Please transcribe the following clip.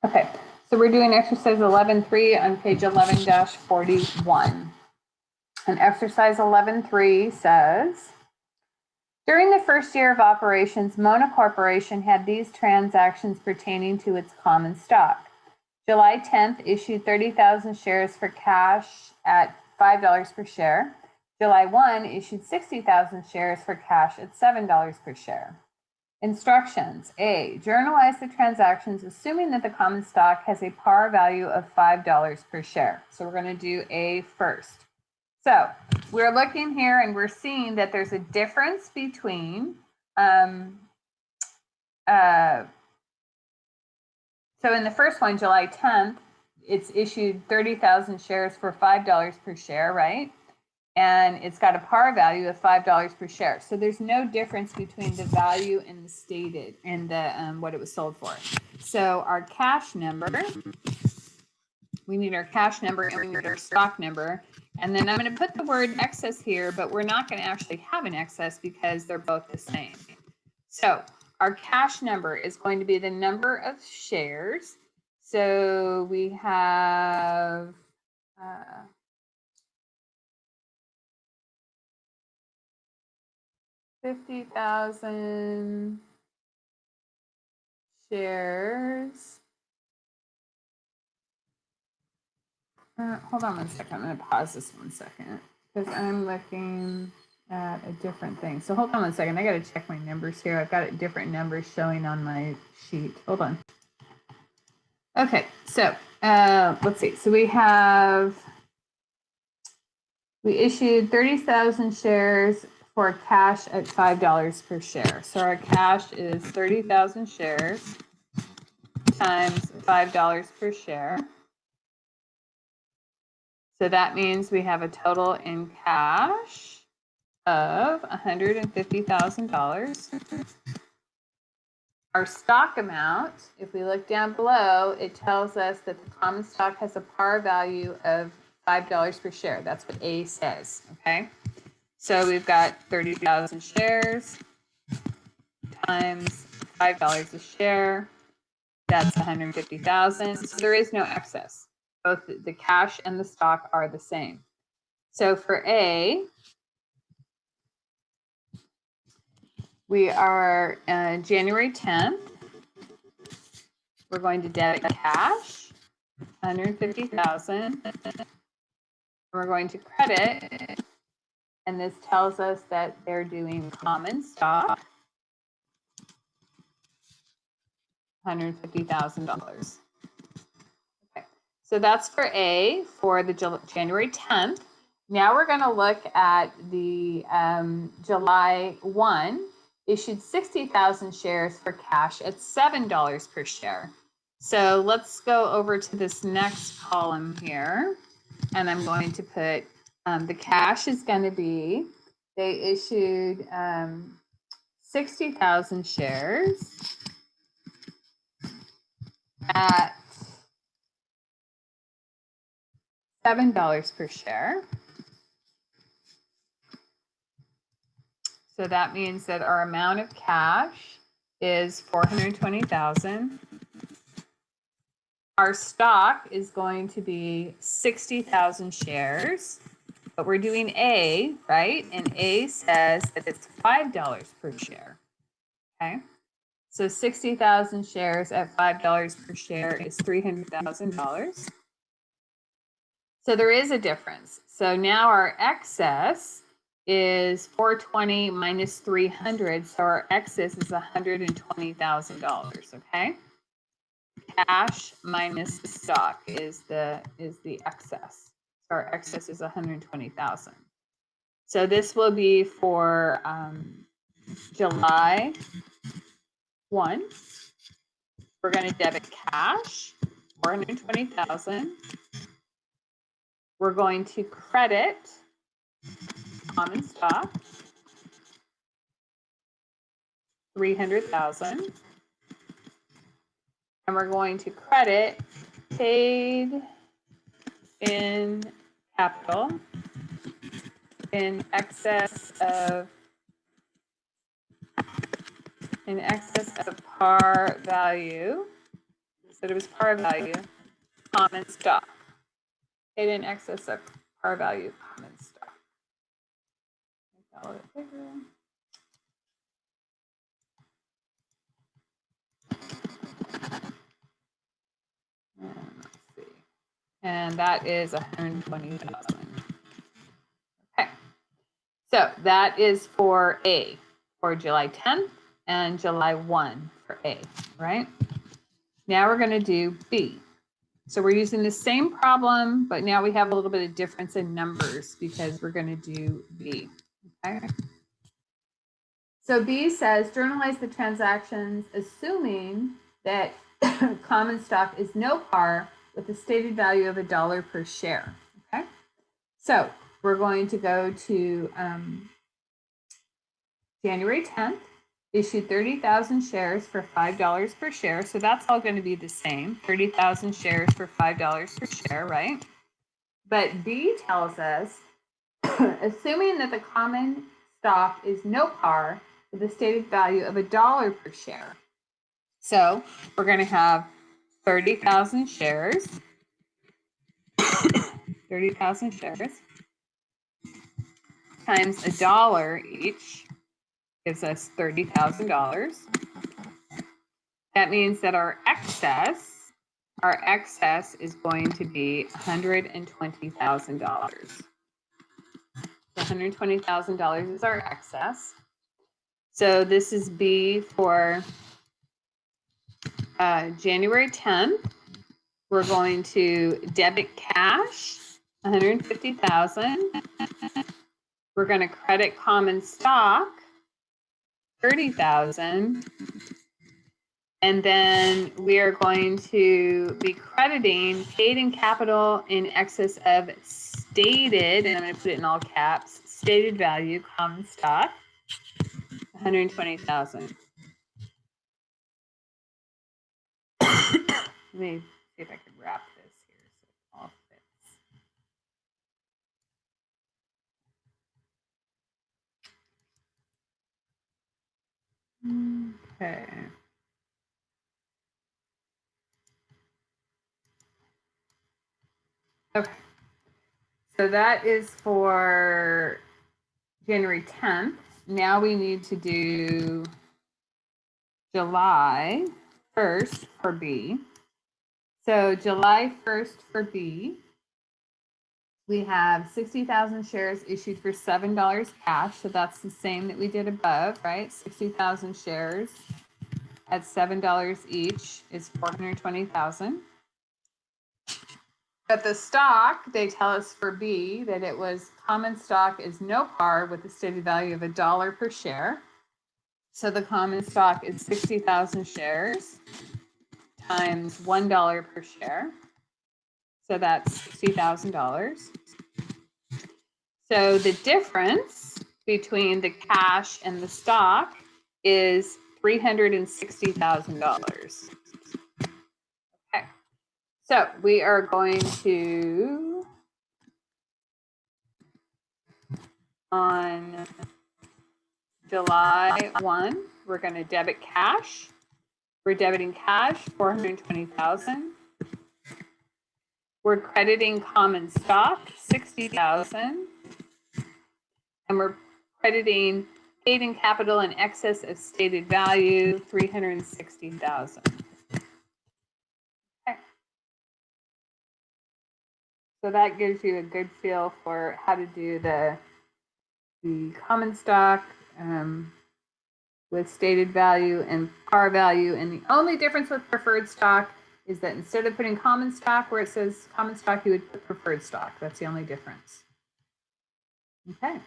Okay, so we're doing exercise 11.3 on page 11-41. And exercise 11.3 says, during the first year of operations, Mona Corporation had these transactions pertaining to its common stock. July 10th issued 30,000 shares for cash at $5 per share. July 1 issued 60,000 shares for cash at $7 per share. Instructions. A, journalize the transactions assuming that the common stock has a par value of $5 per share. So we're going to do A first. So we're looking here and we're seeing that there's a difference between so in the first one, July 10th, it's issued 30,000 shares for $5 per share, right? And it's got a par value of $5 per share. So there's no difference between the value and the stated and the what it was sold for. So our cash number, we need our cash number and we need our stock number. And then I'm going to put the word excess here, but we're not going to actually have an excess because they're both the same. So our cash number is going to be the number of shares. So we have 50,000 shares. Hold on one second. I'm going to pause this 1 second because I'm looking at a different thing. So hold on 1 second. I got to check my numbers here. I've got different numbers showing on my sheet. Hold on. Okay, so let's see. So we issued 30,000 shares for cash at $5 per share. So our cash is 30,000 shares times $5 per share. So that means we have a total in cash of $150,000. Our stock amount, if we look down below, it tells us that the common stock has a par value of $5 per share. That's what A says, okay? So we've got 30,000 shares times $5 a share. That's 150,000. So there is no excess. Both the cash and the stock are the same. So for A, we are January 10th. We're going to debit cash, 150,000. We're going to credit, and this tells us that they're doing common stock, $150,000. Okay, so that's for A for the January 10th. Now we're going to look at the July 1, issued 60,000 shares for cash at $7 per share. So let's go over to this next column here, and I'm going to put the cash is going to be, they issued 60,000 shares at $7 per share. So that means that our amount of cash is $420,000. Our stock is going to be 60,000 shares, but we're doing A, right? And A says that it's $5 per share, okay? So 60,000 shares at $5 per share is $300,000. So there is a difference. So now our excess is 420 minus 300. So our excess is $120,000, okay? Cash minus stock is the excess. So our excess is 120,000. So this will be for July 1. We're going to debit cash, 420,000. We're going to credit common stock, 300,000. And we're going to credit paid in capital in excess of par value. instead of his par value, common stock. Paid in excess of par value, common stock. Make that a little bit bigger. And let's see. And that is 120,000. Okay. So that is for A, for July 10th and July 1 for A, right? Now we're going to do B. So we're using the same problem, but now we have a little bit of difference in numbers because we're going to do B. Okay. So B says journalize the transactions assuming that common stock is no par with a stated value of $1 per share. Okay. So we're going to go to January 10th, issued 30,000 shares for $5 per share. So that's all going to be the same, 30,000 shares for $5 per share, right? But B tells us, assuming that the common stock is no par with a stated value of $1 per share. So we're going to have 30,000 shares, 30,000 shares times $1 each gives us $30,000. That means that our excess is going to be $120,000. $120,000 is our excess. So this is B for January 10th. We're going to debit cash, $150,000. We're going to credit common stock, $30,000. And then we are going to be crediting paid in capital in excess of stated, and I'm going to put it in all caps, stated value common stock, $120,000. Let me see if I can wrap this here so it all fits. Okay. Okay. So that is for January 10th. Now we need to do July 1st for B. So July 1st for B, we have 60,000 shares issued for $7 cash. So that's the same that we did above, right? 60,000 shares at $7 each is 420,000. But the stock, they tell us for B that it was common stock is no par with a stated value of $1 per share. So the common stock is 60,000 shares times $1 per share. So that's $60,000. So the difference between the cash and the stock is $360,000. Okay. So we are going to, on July 1, we're going to debit cash. We're debiting cash, $420,000. We're crediting common stock, $60,000. And we're crediting paid in capital in excess of stated value, $360,000. Okay. So that gives you a good feel for how to do the common stock with stated value and par value. And the only difference with preferred stock is that instead of putting common stock where it says common stock, you would put preferred stock. That's the only difference. Okay.